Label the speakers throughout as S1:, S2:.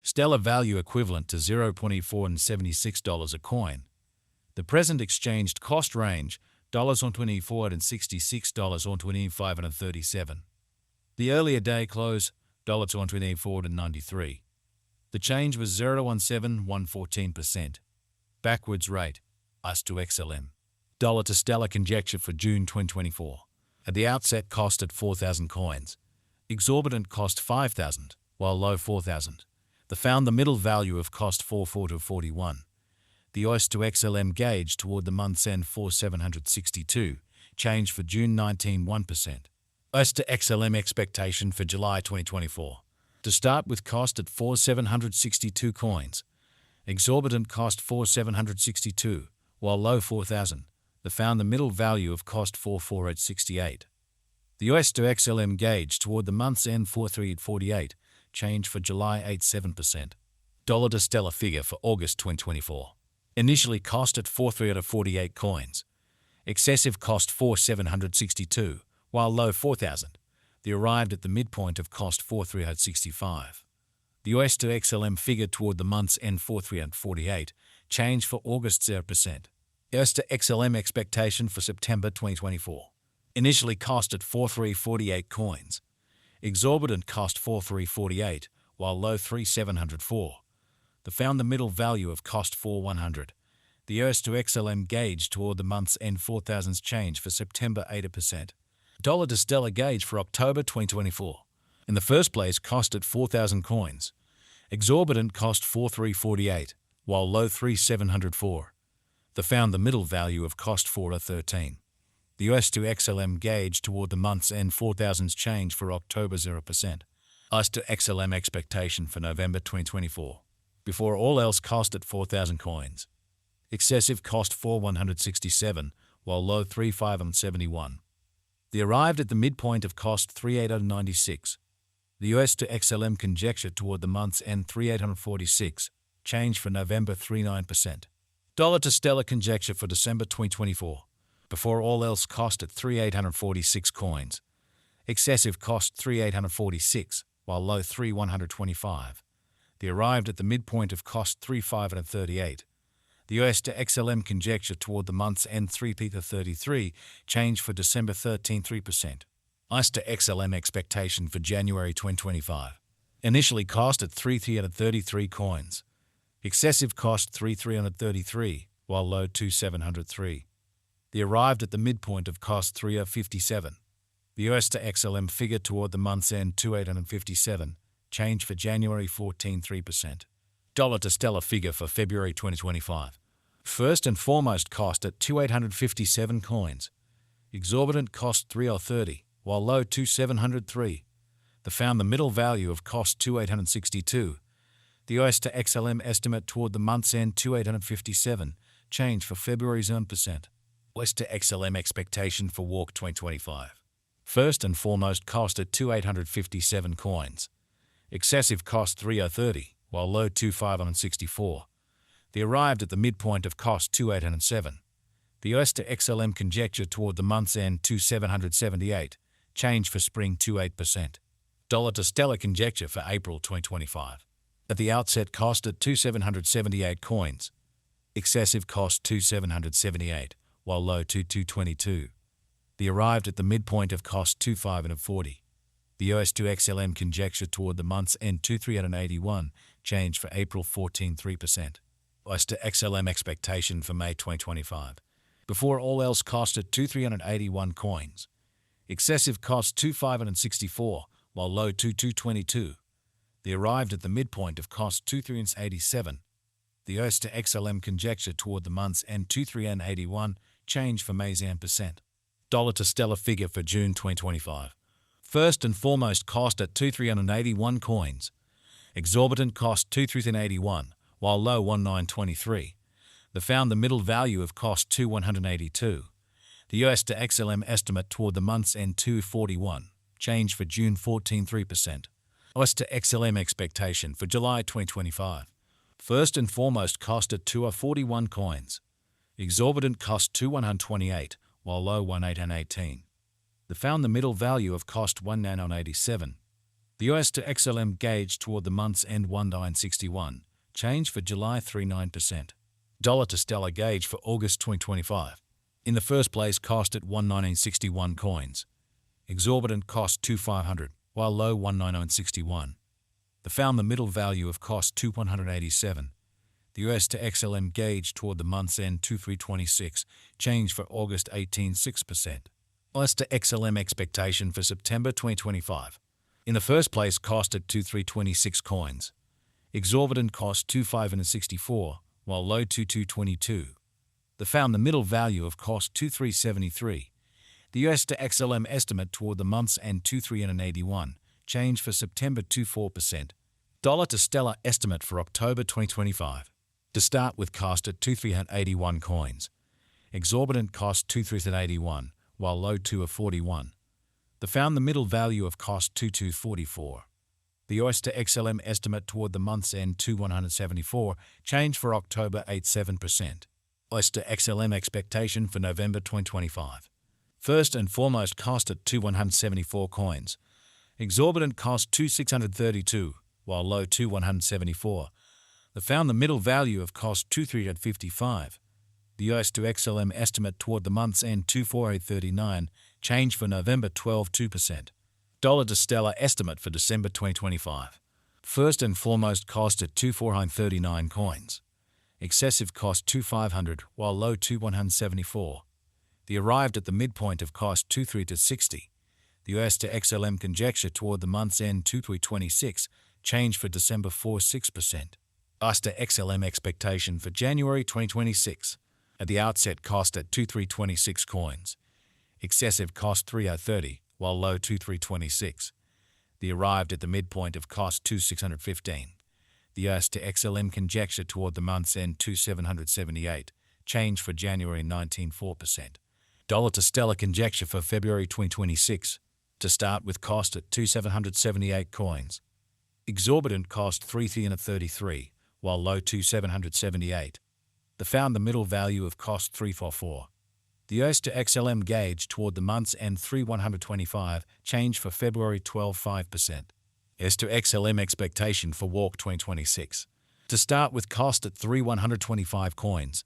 S1: Stellar value equivalent to $0.2476 a coin. The present exchanged cost range $1.24 and $66.25. The earlier day close $1.24 and 93. The change was 0.17 114%. Backwards rate US to XLM. Dollar to Stellar conjecture for June 2024. At the outset cost at 4,000 coins. Exorbitant cost 5,000, while low 4,000. The found the middle value of cost 4.4 to 41. The US to XLM gauge toward the month's end 4,762. Change for June 19 1%. US to XLM expectation for July 2024. To start with cost at 4,762 coins. Exorbitant cost 4,762, while low 4,000. The found the middle value of cost 4,468. The US to XLM gauge toward the month's end 4,348. Change for July 8.7%. Dollar to Stellar figure for August 2024. Initially cost at 4,348 coins. Excessive cost 4,762, while low 4,000. The arrived at the midpoint of cost 4,365. The US to XLM figure toward the month's end 4,348. Change for August 0%. US to XLM expectation for September 2024. Initially cost at 4,348 coins. Exorbitant cost 4,348, while low 3,704. The found the middle value of cost 4,100. The US to XLM gauge toward the month's end 4,000's change for September 8%. Dollar to Stellar gauge for October 2024. In the first place cost at 4,000 coins. Exorbitant cost 4,348, while low 3,704. The found the middle value of cost 4,13. The US to XLM gauge toward the month's end 4,000's change for October 0%. US to XLM expectation for November 2024. Before all else cost at 4,000 coins. Excessive cost 4,167, while low 3,571. The arrived at the midpoint of cost 3,896. The US to XLM conjecture toward the month's end 3,846. Change for November 3.9%. Dollar to Stellar conjecture for December 2024. Before all else cost at 3,846 coins. Excessive cost 3,846, while low 3,125. The arrived at the midpoint of cost 3,538. The US to XLM conjecture toward the month's end 3,33. Change for December 3%. US to XLM expectation for January 2025. Initially cost at 3,333 coins. Excessive cost 3,333, while low 2,703. The arrived at the midpoint of cost 3,057. The US to XLM figure toward the month's end 2,857. Change for January 14.3%. Dollar to Stellar figure for February 2025. First and foremost cost at 2,857 coins. Exorbitant cost 3,030, while low 2,703. The found the middle value of cost 2,862. The US to XLM estimate toward the month's end 2,857. Change for February's 1%. US to XLM expectation for Walk 2025. First and foremost cost at 2,857 coins. Excessive cost 3,030, while low 2,564. The arrived at the midpoint of cost 2,807. The US to XLM conjecture toward the month's end 2,778. Change for spring 2.8%. Dollar to Stellar conjecture for April 2025. At the outset cost at 2,778 coins. Excessive cost 2,778, while low 2,222. The arrived at the midpoint of cost 2,540. The US to XLM conjecture toward the month's end 2,381. Change for April 14.3%. US to XLM expectation for May 2025. Before all else cost at 2,381 coins. Excessive cost 2,564, while low 2,222. The arrived at the midpoint of cost 2,387. The US to XLM conjecture toward the month's end 2,381. Change for May's %. Dollar to Stellar figure for June 2025. First and foremost cost at 2,381 coins. Exorbitant cost 2,381, while low 1,923. The found the middle value of cost 2,182. The US to XLM estimate toward the month's end 2,41. Change for June 14.3%. US to XLM expectation for July 2025. First and foremost cost at 2,041 coins. Exorbitant cost 2,128, while low 1,818. The found the middle value of cost 1,987. The US to XLM gauge toward the month's end 1961. Change for July 39%. Dollar to Stellar gauge for August 2025. In the first place, cost at 119.61 coins. Exorbitant cost 2,500, while low 190.61. The found the middle value of cost 2,187. The US to XLM gauge toward the month's end 2326. Change for August 18.6%. US to XLM expectation for September 2025. In the first place, cost at 2,326 coins. Exorbitant cost 2,564, while low 2,222. The found the middle value of cost 2,373. The US to XLM estimate toward the month's end 2,381. Change for September 24%. Dollar to Stellar estimate for October 2025. To start with, cost at 2,381 coins. Exorbitant cost 2,381, while low 2,41. The found the middle value of cost 2,244. The US to XLM estimate toward the month's end 2,174. Change for October 87%. US to XLM expectation for November 2025. First and foremost, cost at 2,174 coins. Exorbitant cost 2,632, while low 2,174. The found the middle value of cost 2,355. The US to XLM estimate toward the month's end 2,4839. Change for November 12.2%. Dollar to Stellar estimate for December 2025. First and foremost, cost at 2,439 coins. Excessive cost 2,500, while low 2,174. The arrived at the midpoint of cost 2,360. The US to XLM conjecture toward the month's end 2,326. Change for December 4.6%. US to XLM expectation for January 2026. At the outset, cost at 2,326 coins. Excessive cost 3,030, while low 2,326. The arrived at the midpoint of cost 2,615. The US to XLM conjecture toward the month's end 2,778. Change for January 19.4%. Dollar to Stellar conjecture for February 2026. To start with, cost at 2,778 coins. Exorbitant cost 3,333, while low 2,778. The found the middle value of cost 344. The US to XLM gauge toward the month's end 3,125. Change for February 12.5%. US to XLM expectation for Walk 2026. To start with, cost at 3,125 coins.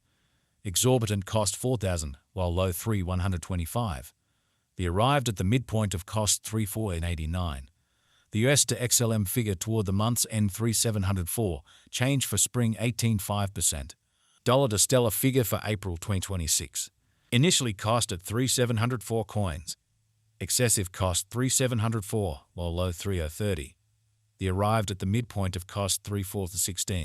S1: Exorbitant cost 4,000, while low 3,125. The arrived at the midpoint of cost 3,489. The US to XLM figure toward the month's end 3,704. Change for spring 18.5%. Dollar to Stellar figure for April 2026. Initially cost at 3,704 coins. Excessive cost 3,704, while low 3,030. The arrived at the midpoint of cost 3,416.